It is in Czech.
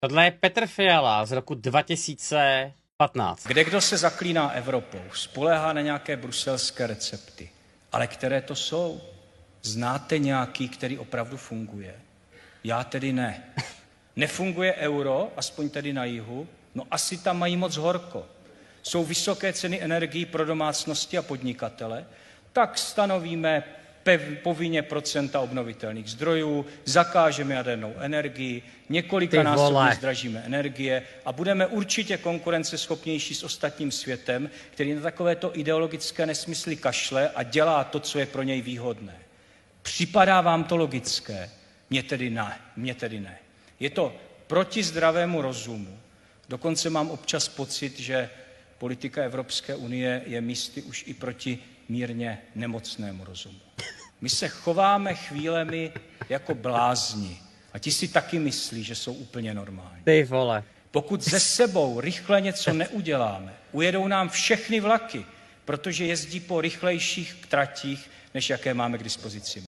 Tohle je Petr Fiala z roku 2015. Kdekdo se zaklíná Evropou, spoléhá na nějaké bruselské recepty. Ale které to jsou? Znáte nějaký, který opravdu funguje? Já tedy ne. Nefunguje euro, aspoň tedy na jihu? No asi tam mají moc horko. Jsou vysoké ceny energií pro domácnosti a podnikatele? Tak stanovíme povinně procenta obnovitelných zdrojů, zakážeme jadernou energii, několikanásobně zdražíme energie a budeme určitě konkurenceschopnější s ostatním světem, který na takovéto ideologické nesmysly kašle a dělá to, co je pro něj výhodné. Připadá vám to logické? Mně tedy ne. Je to proti zdravému rozumu. Dokonce mám občas pocit, že politika Evropské unie je místy už i proti mírně nemocnému rozumu. My se chováme chvílemi jako blázni a ti si taky myslí, že jsou úplně normální. Ty vole. Pokud ze sebou rychle něco neuděláme, ujedou nám všechny vlaky, protože jezdí po rychlejších tratích, než jaké máme k dispozici.